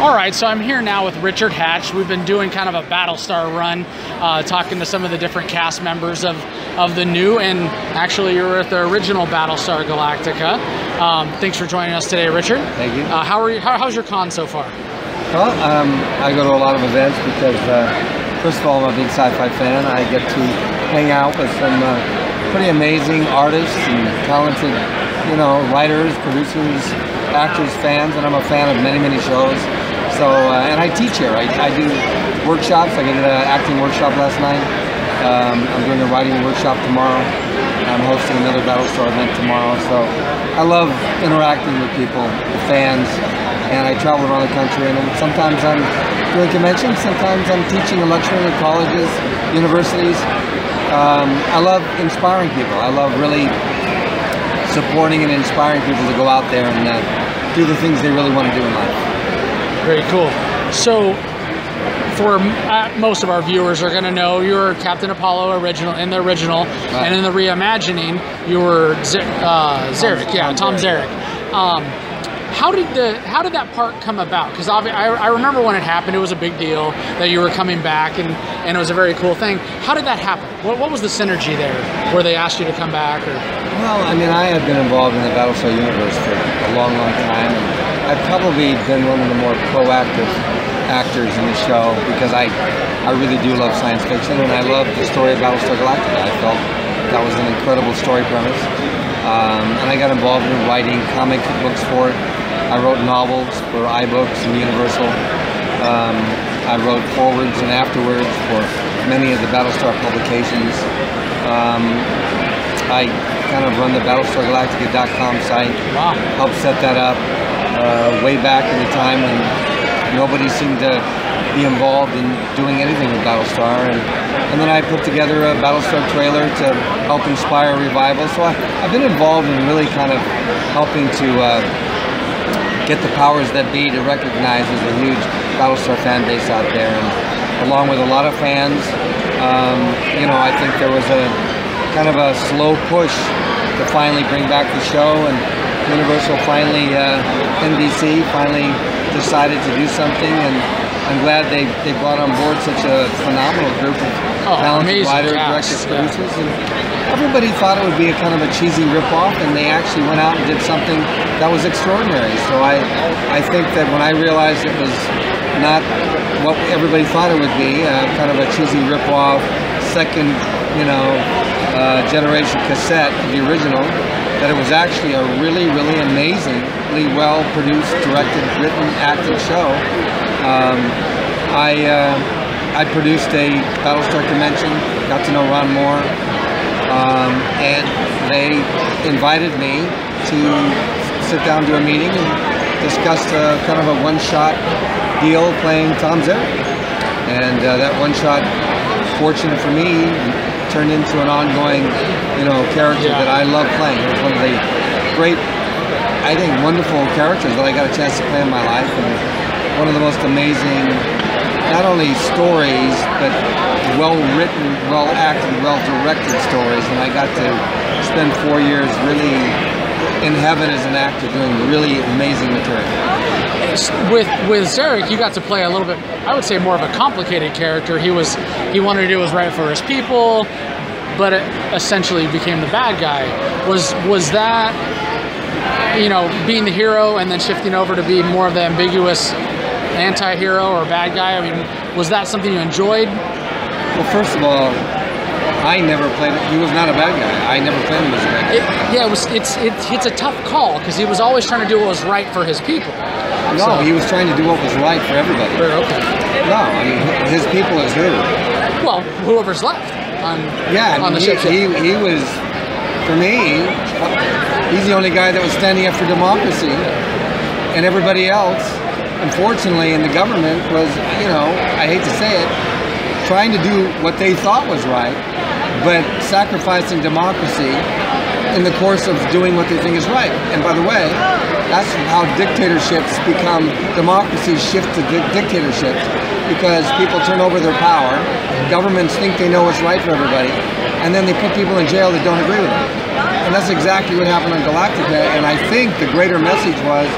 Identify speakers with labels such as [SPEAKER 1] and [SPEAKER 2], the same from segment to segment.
[SPEAKER 1] All right, so I'm here now with Richard Hatch. We've been doing kind of a Battlestar run, talking to some of the different cast members of the new, and actually you're at the original Battlestar Galactica. Thanks for joining us today, Richard.
[SPEAKER 2] Thank you.
[SPEAKER 1] How's your con so far?
[SPEAKER 2] Well, I go to a lot of events because, first of all, I'm a big sci-fi fan. I get to hang out with some pretty amazing artists and talented, writers, producers, actors, fans, and I'm a fan of many, many shows. So, and I teach here. I do workshops. I did an acting workshop last night. I'm doing a writing workshop tomorrow. I'm hosting another Battlestar event tomorrow. So I love interacting with people, the fans, and I travel around the country. And sometimes I'm doing conventions. Sometimes I'm teaching and lecturing at colleges, universities. I love inspiring people. I love really supporting and inspiring people to go out there and do the things they really want to do in life.
[SPEAKER 1] Very cool. So, for most of our viewers are going to know you're Captain Apollo in the original, right. And in the reimagining, you were Zarek. Yeah, Tom Zarek. How did that part come about? Because I remember when it happened, it was a big deal that you were coming back, and it was a very cool thing. How did that happen? What was the synergy there, where they asked you to come back? Or?
[SPEAKER 2] Well, I mean, I have been involved in the Battlestar universe for a long, long time. And I've probably been one of the more proactive actors in the show because I really do love science fiction, and I love the story of Battlestar Galactica. I felt that was an incredible story premise. And I got involved in writing comic books for it. I wrote novels for iBooks and Universal. I wrote forwards and afterwards for many of the Battlestar publications. I kind of run the BattlestarGalactica.com site.
[SPEAKER 1] Wow.
[SPEAKER 2] Helped set that up way back in the time when nobody seemed to be involved in doing anything with Battlestar. And then I put together a Battlestar trailer to help inspire a revival. So I've been involved in really kind of helping to get the powers that be to recognize there's a huge Battlestar fan base out there. And along with a lot of fans, I think there was a kind of a slow push to finally bring back the show, and Universal finally, NBC finally decided to do something, and I'm glad they brought on board such a phenomenal group of talented writers, directors, producers, and everybody thought it would be a kind of a cheesy ripoff, and they actually went out and did something that was extraordinary. So I think that when I realized it was not what everybody thought it would be, kind of a cheesy ripoff, second, generation cassette of the original, that it was actually a really, really amazingly well-produced, directed, written, acted show. I produced a Battlestar convention, got to know Ron Moore, and they invited me to sit down to a meeting and discuss kind of a one-shot deal playing Tom Zarek. And that one-shot, fortunate for me, turned into an ongoing, character that I love playing. It was one of the great, I think, wonderful characters that I got a chance to play in my life, and one of the most amazing, not only stories, but well-written, well-acted, well-directed stories. And I got to spend 4 years really in heaven as an actor doing really amazing material.
[SPEAKER 1] With Zarek, you got to play a little bit, I would say, more of a complicated character. He wanted to do what was right for his people, but it essentially became the bad guy. Was that, being the hero and then shifting over to be more of the ambiguous anti-hero or bad guy? I mean, was that something you enjoyed?
[SPEAKER 2] Well, first of all, I never played him. He was not a bad guy. I never played him as a bad guy.
[SPEAKER 1] It's a tough call because he was always trying to do what was right for his people.
[SPEAKER 2] No, he was trying to do what was right for everybody.
[SPEAKER 1] Okay.
[SPEAKER 2] No, I mean, his people is who?
[SPEAKER 1] Well, whoever's left on the ship.
[SPEAKER 2] He was, for me, he's the only guy that was standing up for democracy, and everybody else, unfortunately, in the government was, I hate to say it, trying to do what they thought was right, but sacrificing democracy in the course of doing what they think is right. And by the way, that's how dictatorships become democracies, shift to dictatorships, because people turn over their power, governments think they know what's right for everybody, and then they put people in jail that don't agree with them. And that's exactly what happened on Galactica, and I think the greater message was,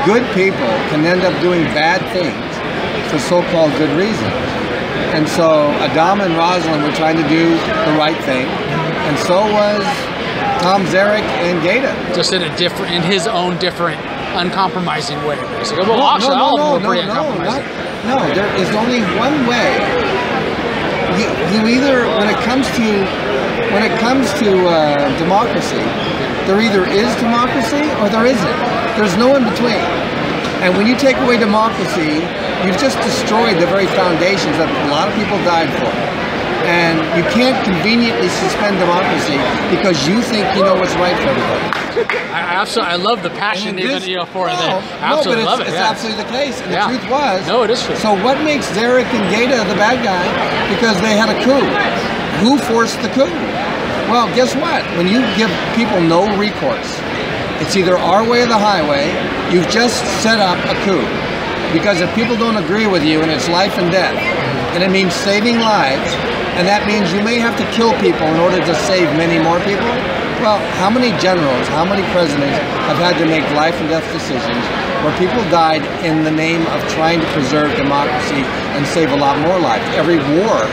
[SPEAKER 2] good people can end up doing bad things for so-called good reasons. And so Adama and Rosalind were trying to do the right thing, and so was Tom Zarek and Gaeta.
[SPEAKER 1] Just in his own different, uncompromising way, basically. Well, actually, all of them were pretty uncompromising.
[SPEAKER 2] No, there is only one way. You either, when it comes to democracy, there either is democracy or there isn't. There's no in between. And when you take away democracy, you've just destroyed the very foundations that a lot of people died for. And you can't conveniently suspend democracy because you think you know what's right for everybody.
[SPEAKER 1] I love the passion for it. Absolutely love it.
[SPEAKER 2] It's absolutely the case. And the truth was.
[SPEAKER 1] No, it is true.
[SPEAKER 2] So what makes Zarek and Gaeta the bad guy? Because they had a coup. Who forced the coup? Well, guess what? When you give people no recourse, it's either our way or the highway. You've just set up a coup. Because if people don't agree with you and it's life and death, and it means saving lives, and that means you may have to kill people in order to save many more people. Well, how many generals, how many presidents have had to make life and death decisions where people died in the name of trying to preserve democracy and save a lot more lives? Every war,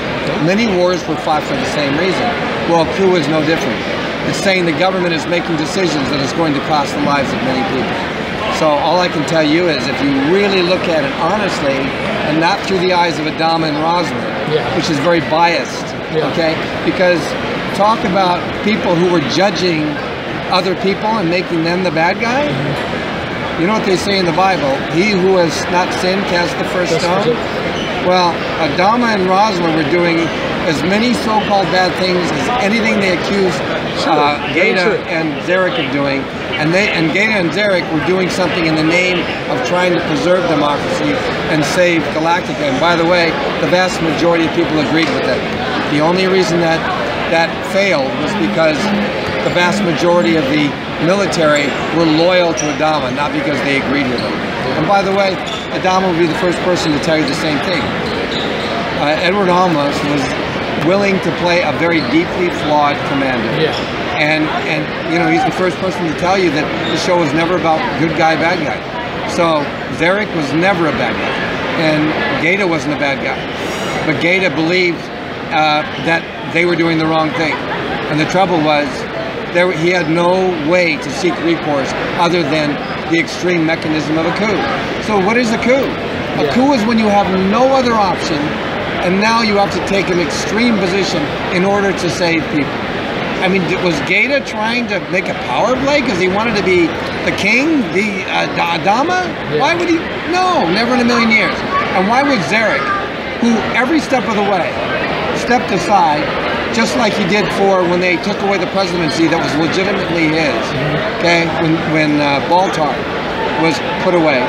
[SPEAKER 2] many wars were fought for the same reason. Well, a coup is no different. It's saying the government is making decisions that is going to cost the lives of many people. So all I can tell you is if you really look at it honestly, and not through the eyes of Adama and Rosalind, which is very biased, okay? Because talk about people who were judging other people and making them the bad guy. You know what they say in the Bible? He who has not sinned cast the first stone. Well, Adama and Rosalind were doing as many so-called bad things as anything they accused Gaeta and Zarek of doing. And Gaeta and Zarek were doing something in the name of trying to preserve democracy and save Galactica. And by the way, the vast majority of people agreed with it. The only reason that failed was because the vast majority of the military were loyal to Adama, not because they agreed with him. And by the way, Adama would be the first person to tell you the same thing. Edward Olmos was willing to play a very deeply flawed commander. And you know, he's the first person to tell you that the show was never about good guy, bad guy. So Zarek was never a bad guy, and Gaeta wasn't a bad guy. But Gaeta believed that they were doing the wrong thing, and the trouble was he had no way to seek recourse other than the extreme mechanism of a coup. So what is a coup? A coup is when you have no other option, and now you have to take an extreme position in order to save people. I mean, was Gaeta trying to make a power play because he wanted to be the king, the Adama? Why would he? No, never in a million years. And why would Zarek, who every step of the way stepped aside, just like he did when they took away the presidency that was legitimately his, okay, when Baltar was put away.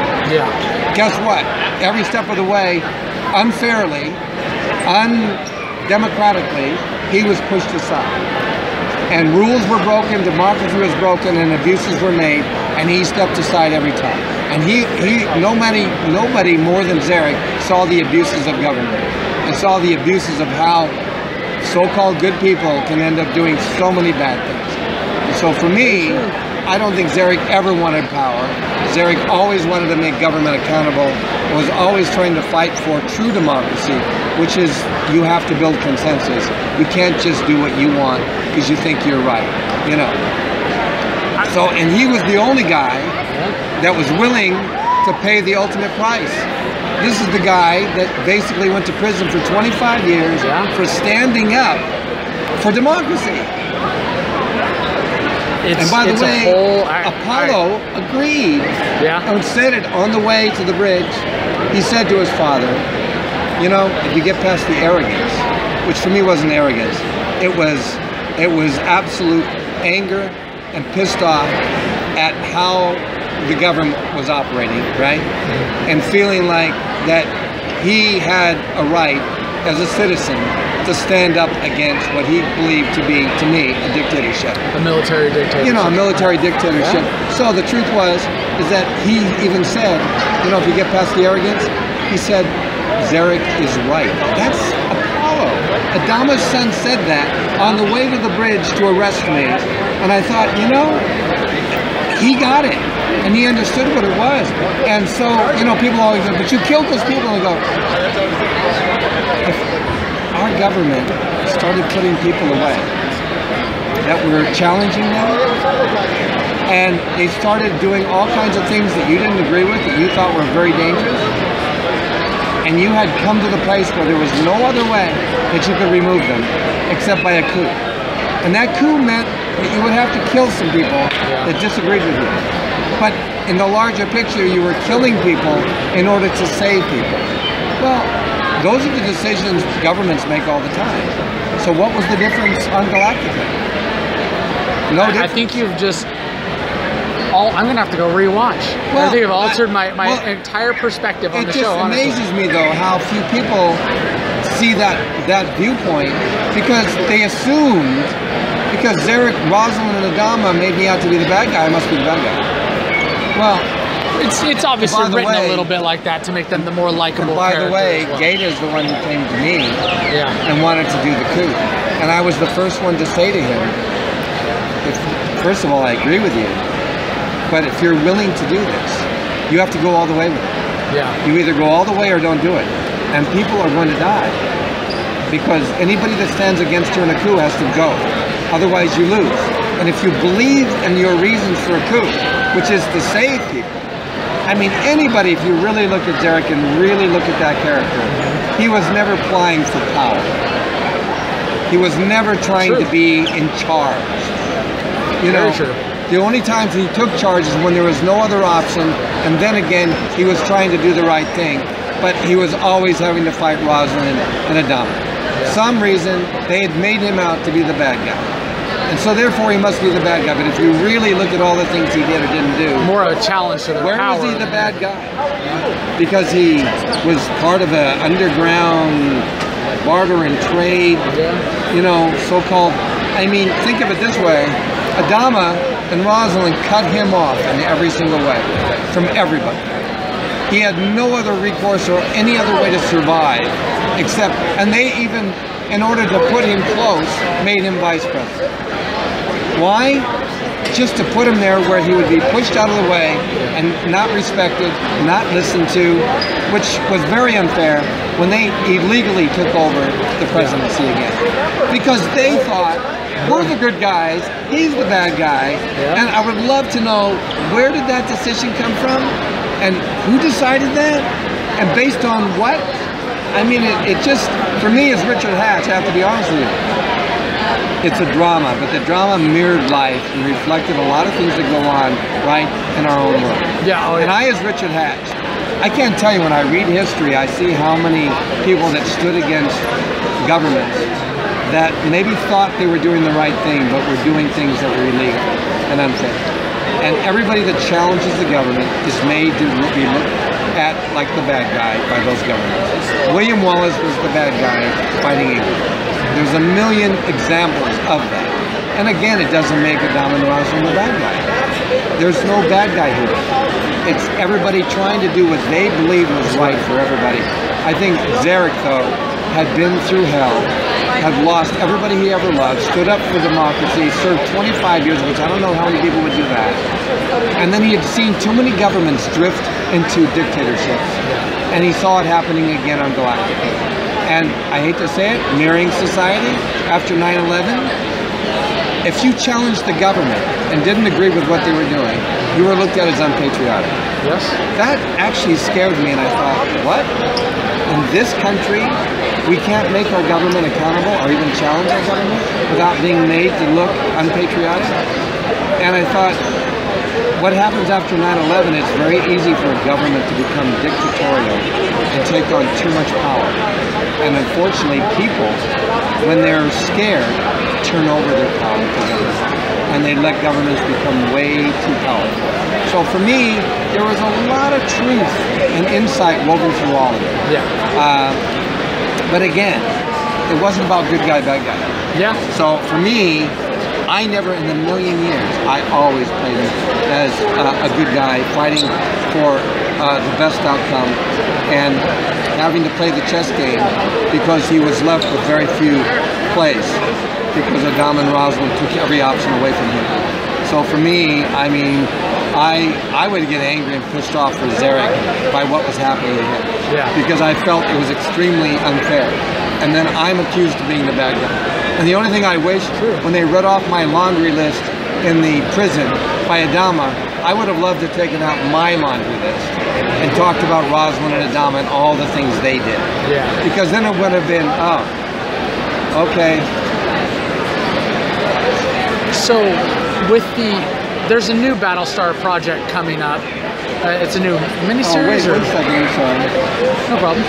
[SPEAKER 2] Guess what? Every step of the way, unfairly, undemocratically, he was pushed aside. And rules were broken, democracy was broken, and abuses were made, and he stepped aside every time. And nobody more than Zarek saw the abuses of government and saw the abuses of how so-called good people can end up doing so many bad things. And so for me, I don't think Zarek ever wanted power. Zarek always wanted to make government accountable, was always trying to fight for true democracy, which is you have to build consensus. You can't just do what you want because you think you're right, you know. So, and he was the only guy that was willing to pay the ultimate price. This is the guy that basically went to prison for 25 years for standing up for democracy. And by the way, Apollo agreed and said it on the way to the bridge. He said to his father, you know, if you get past the arrogance, which for me wasn't arrogance, it was absolute anger and pissed off at how the government was operating, right? And feeling like that he had a right as a citizen to stand up against what he believed to be, to me, a dictatorship.
[SPEAKER 1] A military dictatorship.
[SPEAKER 2] You know, a military dictatorship. So the truth is that he even said, you know, if you get past the arrogance, he said, Zarek is right. That's Apollo. Adama's son said that on the way to the bridge to arrest me. And I thought, you know, he got it, and he understood what it was. And so, you know, people always go, but you killed those people. And I go, if our government started putting people away that were challenging them, and they started doing all kinds of things that you didn't agree with, that you thought were very dangerous, and you had come to the place where there was no other way that you could remove them except by a coup. And that coup meant that you would have to kill some people that disagreed with you. But in the larger picture, you were killing people in order to save people. Well, those are the decisions governments make all the time. So what was the difference on Galactica? No difference.
[SPEAKER 1] I think you've just... I'm going to have to go rewatch. Well, I think you've altered my entire perspective on the show, honestly.
[SPEAKER 2] It just amazes me, though, how few people see that viewpoint, because they assumed, because Zarek, Rosalind, and Adama made me out to be the bad guy, I must be the bad guy. Well,
[SPEAKER 1] it's obviously written a little bit like that to make them the more likable characters.
[SPEAKER 2] By the way, Gaeta is the one who came to me and wanted to do the coup. And I was the first one to say to him, first of all, I agree with you, but if you're willing to do this, you have to go all the way with it.
[SPEAKER 1] Yeah.
[SPEAKER 2] You either go all the way or don't do it. And people are going to die. Because anybody that stands against you in a coup has to go. Otherwise you lose. And if you believe in your reasons for a coup, which is to save people, I mean, anybody, if you really look at Zarek and really look at that character, he was never plying for power. He was never trying to be in charge. You know, the only times he took charge is when there was no other option, and then again, he was trying to do the right thing, but he was always having to fight Rosalind and Adama. For some reason, they had made him out to be the bad guy. And so therefore he must be the bad guy. But if you really look at all the things he did or didn't do,
[SPEAKER 1] more of a challenge to the
[SPEAKER 2] where
[SPEAKER 1] power.
[SPEAKER 2] was he the bad guy? Because he was part of an underground barter and trade, you know, so-called. I mean, think of it this way. Adama and Rosalind cut him off in every single way from everybody. He had no other recourse or any other way to survive except, and they even, in order to put him close, made him vice president. Why? Just to put him there where he would be pushed out of the way and not respected, not listened to, which was very unfair when they illegally took over the presidency again. Because they thought, we're the good guys, he's the bad guy, and I would love to know, where did that decision come from? And who decided that? And based on what? I mean, it just, for me as Richard Hatch, I have to be honest with you, it's a drama, but the drama mirrored life and reflected a lot of things that go on right in our own world. And I, as Richard Hatch, I can't tell you, when I read history, I see how many people that stood against governments that maybe thought they were doing the right thing, but were doing things that were illegal and unfair. And everybody that challenges the government is made to be looked at like the bad guy by those governments. William Wallace was the bad guy fighting England. There's a million examples of that. And again, it doesn't make Adama and Rosalind the bad guy. There's no bad guy here. It's everybody trying to do what they believe was right for everybody. I think Zarek, though, had been through hell, had lost everybody he ever loved, stood up for democracy, served 25 years, which I don't know how many people would do that. And then he had seen too many governments drift into dictatorships. And he saw it happening again on Galactica. And I hate to say it, mirroring society after 9/11, if you challenged the government and didn't agree with what they were doing, you were looked at as unpatriotic.
[SPEAKER 1] Yes.
[SPEAKER 2] That actually scared me, and I thought, what? In this country, we can't make our government accountable or even challenge our government without being made to look unpatriotic? And I thought, what happens after 9/11, it's very easy for a government to become dictatorial and take on too much power. And unfortunately, people, when they're scared, turn over their power to government. And they let governments become way too powerful. So for me, there was a lot of truth and insight woven through all of it. But again, it wasn't about good guy, bad guy. So for me, I never in a million years, I always played him as a good guy, fighting for the best outcome and having to play the chess game because he was left with very few plays because Adama and Rosalind took every option away from him. So for me, I mean, I would get angry and pissed off for Zarek by what was happening to him.
[SPEAKER 1] Yeah.
[SPEAKER 2] Because I felt it was extremely unfair. And then I'm accused of being the bad guy. And the only thing I wish, when they read off my laundry list in the prison by Adama, I would have loved to have taken out my laundry list and talked about Rosalind and Adama and all the things they did.
[SPEAKER 1] Yeah.
[SPEAKER 2] Because then it would have been, oh, okay.
[SPEAKER 1] So with there's a new Battlestar project coming up. It's a new miniseries.
[SPEAKER 2] Oh, wait a second, I'm sorry.
[SPEAKER 1] No problem.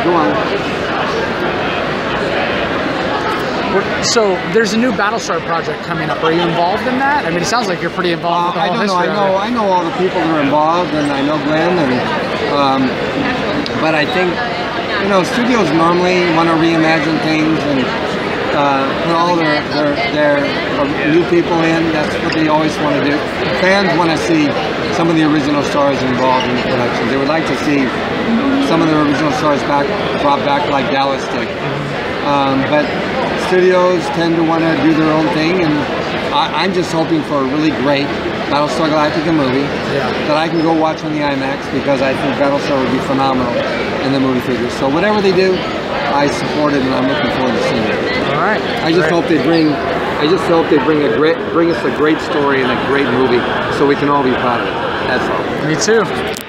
[SPEAKER 2] Go on.
[SPEAKER 1] So there's a new Battlestar project coming up. Are you involved in that? I mean, it sounds like you're pretty involved with the whole history.
[SPEAKER 2] I know all the people that are involved, and I know Glenn, and but I think, you know, studios normally want to reimagine things and put all their new people in. That's what they always want to do. Fans want to see some of the original stars involved in the production. They would like to see some of the original stars brought back like Dallas did. But studios tend to want to do their own thing, and I'm just hoping for a really great Battlestar Galactica movie that I can go watch on the IMAX, because I think Battlestar would be phenomenal in the movie theaters. So whatever they do, I support it, and I'm looking forward to seeing it.
[SPEAKER 1] All right.
[SPEAKER 2] I just hope they bring us a great story and a great movie, so we can all be proud of it. That's all.
[SPEAKER 1] Me too.